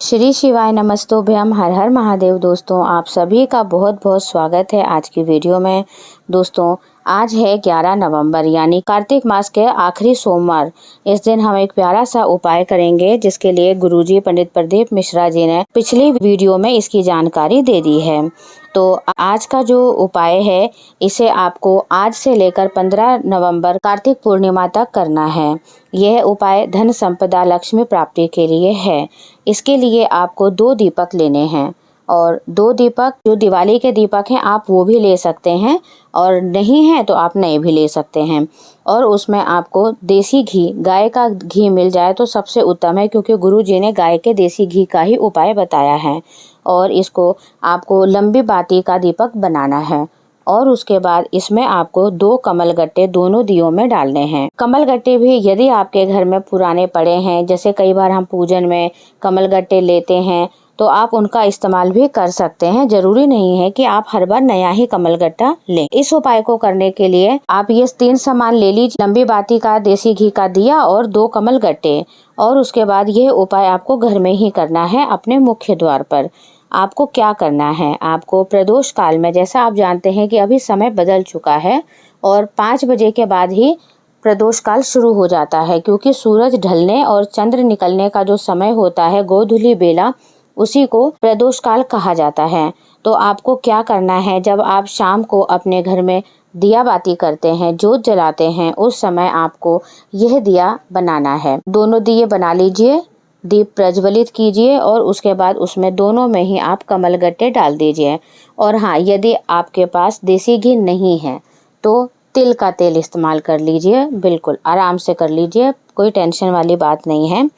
श्री शिवाय नमस्तोभ्यम, हर हर महादेव। दोस्तों, आप सभी का बहुत बहुत स्वागत है आज की वीडियो में। दोस्तों, आज है 11 नवंबर यानी कार्तिक मास के आखिरी सोमवार। इस दिन हम एक प्यारा सा उपाय करेंगे जिसके लिए गुरुजी पंडित प्रदीप मिश्रा जी ने पिछली वीडियो में इसकी जानकारी दे दी है। तो आज का जो उपाय है इसे आपको आज से लेकर 15 नवंबर कार्तिक पूर्णिमा तक करना है। यह उपाय धन संपदा लक्ष्मी प्राप्ति के लिए है। इसके लिए आपको 2 दीपक लेने हैं और 2 दीपक जो दिवाली के दीपक हैं आप वो भी ले सकते हैं और नहीं है तो आप नए भी ले सकते हैं। और उसमें आपको देसी घी, गाय का घी मिल जाए तो सबसे उत्तम है, क्योंकि गुरुजी ने गाय के देसी घी का ही उपाय बताया है। और इसको आपको लंबी बाती का दीपक बनाना है और उसके बाद इसमें आपको 2 कमल गट्टे दोनों दियों में डालने हैं। कमल गट्टे भी यदि आपके घर में पुराने पड़े हैं, जैसे कई बार हम पूजन में कमल गट्टे लेते हैं, तो आप उनका इस्तेमाल भी कर सकते हैं। जरूरी नहीं है कि आप हर बार नया ही कमल गट्टा लें। इस उपाय को करने के लिए आप ये 3 सामान ले लीजिए, लंबी बाती का देसी घी का दिया और 2 कमल गट्टे। और उसके बाद यह उपाय आपको घर में ही करना है अपने मुख्य द्वार पर। आपको क्या करना है, आपको प्रदोष काल में, जैसा आप जानते हैं कि अभी समय बदल चुका है और 5 बजे के बाद ही प्रदोष काल शुरू हो जाता है, क्योंकि सूरज ढलने और चंद्र निकलने का जो समय होता है गोधूली बेला, उसी को प्रदोष काल कहा जाता है। तो आपको क्या करना है, जब आप शाम को अपने घर में दिया बाती करते हैं, जोत जलाते हैं, उस समय आपको यह दिया बनाना है। दोनों दिए बना लीजिए, दीप प्रज्वलित कीजिए और उसके बाद उसमें दोनों में ही आप कमल गट्टे डाल दीजिए। और हाँ, यदि आपके पास देसी घी नहीं है तो तिल का तेल इस्तेमाल कर लीजिए। बिल्कुल आराम से कर लीजिए, कोई टेंशन वाली बात नहीं है।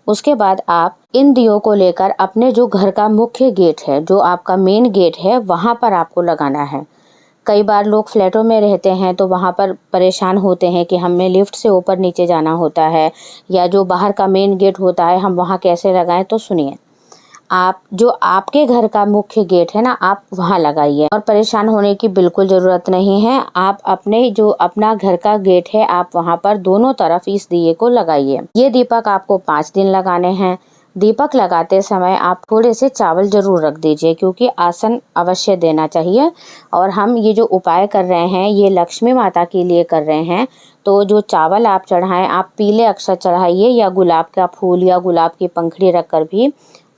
उसके बाद आप इन दियों को लेकर अपने जो घर का मुख्य गेट है, जो आपका मेन गेट है, वहाँ पर आपको लगाना है। कई बार लोग फ्लैटों में रहते हैं तो वहाँ पर परेशान होते हैं कि हमें लिफ्ट से ऊपर नीचे जाना होता है, या जो बाहर का मेन गेट होता है हम वहाँ कैसे लगाएं। तो सुनिए, आप जो आपके घर का मुख्य गेट है ना, आप वहाँ लगाइए और परेशान होने की बिल्कुल ज़रूरत नहीं है। आप अपने जो अपना घर का गेट है आप वहाँ पर दोनों तरफ इस दिए को लगाइए। ये दीपक आपको 5 दिन लगाने हैं। दीपक लगाते समय आप थोड़े से चावल जरूर रख दीजिए, क्योंकि आसन अवश्य देना चाहिए। और हम ये जो उपाय कर रहे हैं ये लक्ष्मी माता के लिए कर रहे हैं। तो जो चावल आप चढ़ाएं, आप पीले अक्षर चढ़ाइए या गुलाब का फूल या गुलाब की पंखड़ी रखकर भी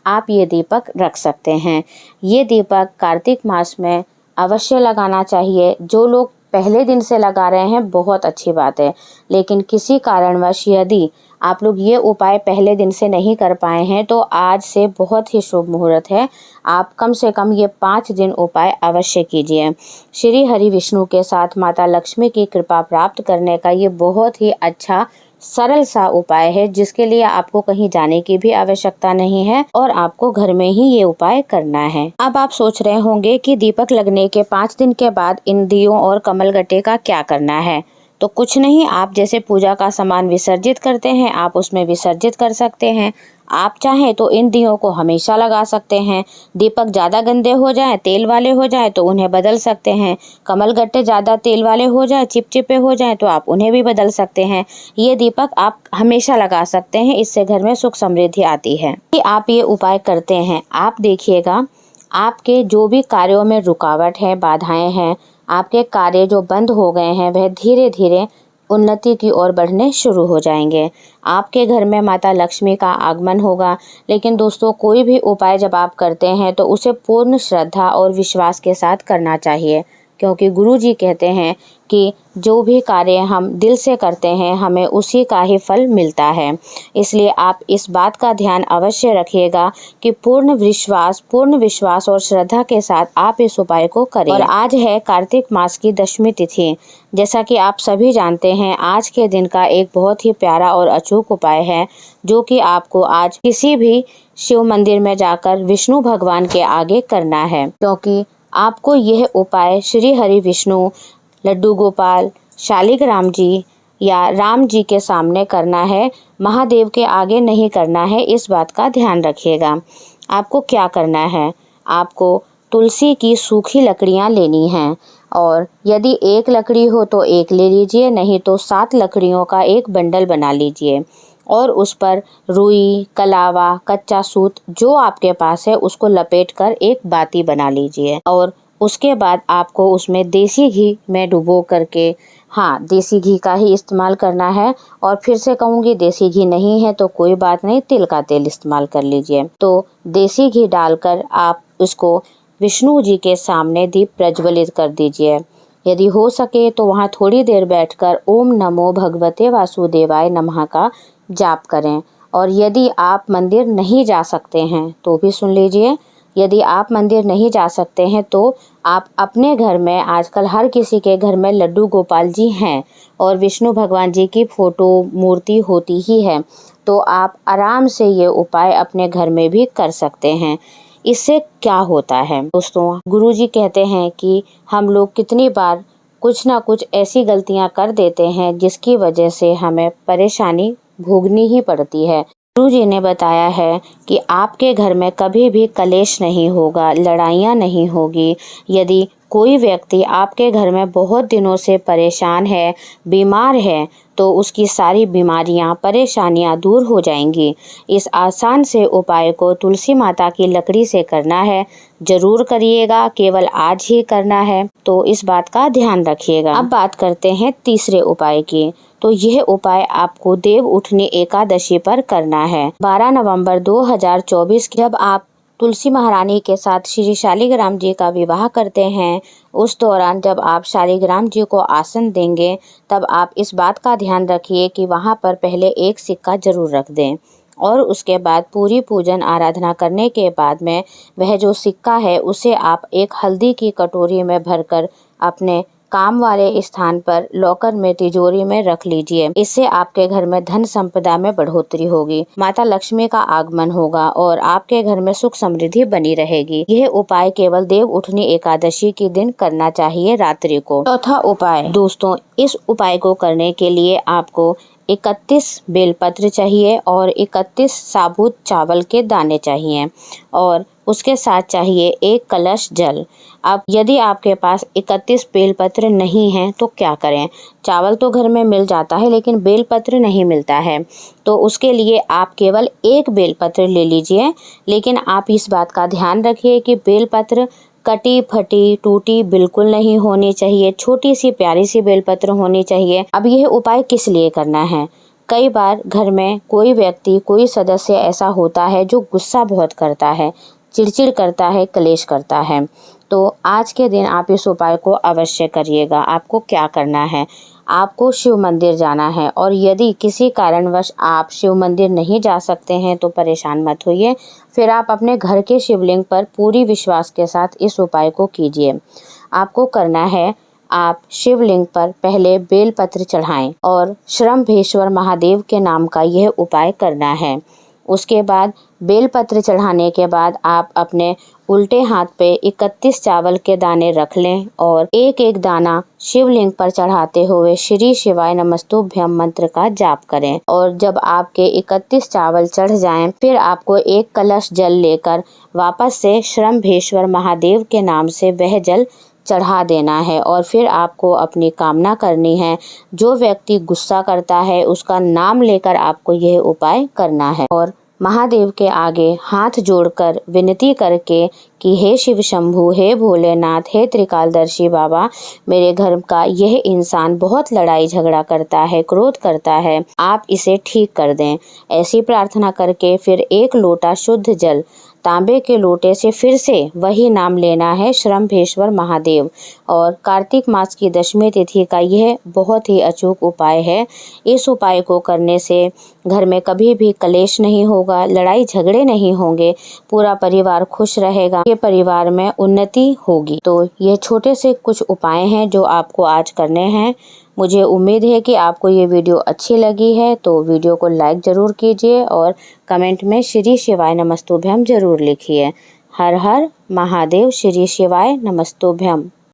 आप ये दीपक रख सकते हैं। ये दीपक कार्तिक मास में अवश्य लगाना चाहिए। जो लोग पहले दिन से लगा रहे हैं बहुत अच्छी बात है, लेकिन किसी कारणवश यदि आप लोग ये उपाय पहले दिन से नहीं कर पाए हैं तो आज से बहुत ही शुभ मुहूर्त है। आप कम से कम ये 5 दिन उपाय अवश्य कीजिए। श्री हरि विष्णु के साथ माता लक्ष्मी की कृपा प्राप्त करने का ये बहुत ही अच्छा सरल सा उपाय है, जिसके लिए आपको कहीं जाने की भी आवश्यकता नहीं है और आपको घर में ही ये उपाय करना है। अब आप सोच रहे होंगे कि दीपक लगने के 5 दिन के बाद इन दियों और कमल गट्टे का क्या करना है। तो कुछ नहीं, आप जैसे पूजा का सामान विसर्जित करते हैं आप उसमें विसर्जित कर सकते हैं। आप चाहें तो इन दियों को हमेशा लगा सकते हैं। दीपक ज़्यादा गंदे हो जाए, तेल वाले हो जाए तो उन्हें बदल सकते हैं। कमल गट्टे ज़्यादा तेल वाले हो जाए, चिपचिपे हो जाए तो आप उन्हें भी बदल सकते हैं। ये दीपक आप हमेशा लगा सकते हैं, इससे घर में सुख समृद्धि आती है। कि आप ये उपाय करते हैं, आप देखिएगा आपके जो भी कार्यों में रुकावट है, बाधाएं हैं, आपके कार्य जो बंद हो गए हैं वह धीरे धीरे उन्नति की ओर बढ़ने शुरू हो जाएंगे। आपके घर में माता लक्ष्मी का आगमन होगा। लेकिन दोस्तों, कोई भी उपाय जब आप करते हैं तो उसे पूर्ण श्रद्धा और विश्वास के साथ करना चाहिए, क्योंकि गुरुजी कहते हैं कि जो भी कार्य हम दिल से करते हैं हमें उसी का ही फल मिलता है। इसलिए आप इस बात का ध्यान अवश्य रखिएगा कि पूर्ण विश्वास और श्रद्धा के साथ आप इस उपाय को करें। और आज है कार्तिक मास की दशमी तिथि। जैसा कि आप सभी जानते हैं, आज के दिन का एक बहुत ही प्यारा और अचूक उपाय है, जो कि आपको आज किसी भी शिव मंदिर में जाकर विष्णु भगवान के आगे करना है, क्योंकि आपको यह उपाय श्री हरि विष्णु, लड्डू गोपाल, शालिग्राम जी या राम जी के सामने करना है। महादेव के आगे नहीं करना है, इस बात का ध्यान रखिएगा। आपको क्या करना है, आपको तुलसी की सूखी लकड़ियां लेनी हैं और यदि 1 लकड़ी हो तो 1 ले लीजिए, नहीं तो 7 लकड़ियों का एक बंडल बना लीजिए। और उस पर रुई, कलावा, कच्चा सूत जो आपके पास है उसको लपेटकर एक बाती बना लीजिए और उसके बाद आपको उसमें देसी घी में डुबो करके, हाँ देसी घी का ही इस्तेमाल करना है। और फिर से कहूँगी देसी घी नहीं है तो कोई बात नहीं, तिल का तेल इस्तेमाल कर लीजिए। तो देसी घी डालकर आप उसको विष्णु जी के सामने दीप प्रज्वलित कर दीजिए। यदि हो सके तो वहाँ थोड़ी देर बैठकर ओम नमो भगवते वासुदेवाय नमः का जाप करें। और यदि आप मंदिर नहीं जा सकते हैं तो भी सुन लीजिए, यदि आप मंदिर नहीं जा सकते हैं तो आप अपने घर में, आजकल हर किसी के घर में लड्डू गोपाल जी हैं और विष्णु भगवान जी की फ़ोटो मूर्ति होती ही है, तो आप आराम से ये उपाय अपने घर में भी कर सकते हैं। इससे क्या होता है दोस्तों, गुरुजी कहते हैं कि हम लोग कितनी बार कुछ ना कुछ ऐसी गलतियां कर देते हैं जिसकी वजह से हमें परेशानी भोगनी ही पड़ती है। गुरुजी ने बताया है कि आपके घर में कभी भी कलेश नहीं होगा, लड़ाइयाँ नहीं होगी। यदि कोई व्यक्ति आपके घर में बहुत दिनों से परेशान है, बीमार है, तो उसकी सारी बीमारियां, परेशानियां दूर हो जाएंगी। इस आसान से उपाय को तुलसी माता की लकड़ी से करना है, जरूर करिएगा, केवल आज ही करना है, तो इस बात का ध्यान रखिएगा। अब बात करते हैं तीसरे उपाय की। तो यह उपाय आपको देव उठनी एकादशी पर करना है। 12 नवंबर 2024 जब आप तुलसी महारानी के साथ श्री शालिग्राम जी का विवाह करते हैं, उस दौरान जब आप शालिग्राम जी को आसन देंगे तब आप इस बात का ध्यान रखिए कि वहाँ पर पहले एक सिक्का जरूर रख दें और उसके बाद पूरी पूजन आराधना करने के बाद में वह जो सिक्का है उसे आप एक हल्दी की कटोरी में भरकर अपने काम वाले स्थान पर लॉकर में, तिजोरी में रख लीजिए। इससे आपके घर में धन संपदा में बढ़ोतरी होगी, माता लक्ष्मी का आगमन होगा और आपके घर में सुख समृद्धि बनी रहेगी। यह उपाय केवल देव उठनी एकादशी के दिन करना चाहिए, रात्रि को। चौथा उपाय दोस्तों, इस उपाय को करने के लिए आपको 31 बेलपत्र चाहिए और 31 साबुत चावल के दाने चाहिए और उसके साथ चाहिए एक कलश जल। अब यदि आपके पास 31 बेलपत्र नहीं हैं तो क्या करें? चावल तो घर में मिल जाता है लेकिन बेलपत्र नहीं मिलता है, तो उसके लिए आप केवल एक बेलपत्र ले लीजिए। लेकिन आप इस बात का ध्यान रखिए कि बेलपत्र कटी फटी टूटी बिल्कुल नहीं होनी चाहिए, छोटी सी प्यारी सी बेलपत्र होनी चाहिए। अब यह उपाय किस लिए करना है? कई बार घर में कोई व्यक्ति, कोई सदस्य ऐसा होता है जो गुस्सा बहुत करता है, चिड़चिड़ करता है, कलेश करता है। तो आज के दिन आप इस उपाय को अवश्य करिएगा। आपको क्या करना है? आपको शिव मंदिर जाना है और यदि किसी कारणवश आप शिव मंदिर नहीं जा सकते हैं तो परेशान मत होइए, फिर आप अपने घर के शिवलिंग पर पूरी विश्वास के साथ इस उपाय को कीजिए। आपको करना है, आप शिवलिंग पर पहले बेलपत्र चढ़ाएं और श्रम्भेश्वर महादेव के नाम का यह उपाय करना है। उसके बाद बेलपत्र चढ़ाने के बाद आप अपने उल्टे हाथ पे 31 चावल के दाने रख लें और एक एक दाना शिवलिंग पर चढ़ाते हुए श्री शिवाय नमस्तुभ्यम मंत्र का जाप करें। और जब आपके 31 चावल चढ़ जाएं, फिर आपको एक कलश जल लेकर वापस से श्रम्भेश्वर महादेव के नाम से वह जल चढ़ा देना है और फिर आपको अपनी कामना करनी है। जो व्यक्ति गुस्सा करता है उसका नाम लेकर आपको यह उपाय करना है और महादेव के आगे हाथ जोड़कर विनती करके कि हे शिव शंभु, हे भोलेनाथ, हे त्रिकालदर्शी बाबा, मेरे घर का यह इंसान बहुत लड़ाई झगड़ा करता है, क्रोध करता है, आप इसे ठीक कर दें। ऐसी प्रार्थना करके फिर एक लोटा शुद्ध जल तांबे के लोटे से फिर से वही नाम लेना है, श्रम्भेश्वर महादेव। और कार्तिक मास की दशमी तिथि का यह बहुत ही अचूक उपाय है। इस उपाय को करने से घर में कभी भी कलेश नहीं होगा, लड़ाई झगड़े नहीं होंगे, पूरा परिवार खुश रहेगा, के परिवार में उन्नति होगी। तो ये छोटे से कुछ उपाय हैं जो आपको आज करने हैं। मुझे उम्मीद है कि आपको ये वीडियो अच्छी लगी है, तो वीडियो को लाइक ज़रूर कीजिए और कमेंट में श्री शिवाय नमस्तुभ्यम ज़रूर लिखिए। हर हर महादेव, श्री शिवाय नमस्तुभ्यम।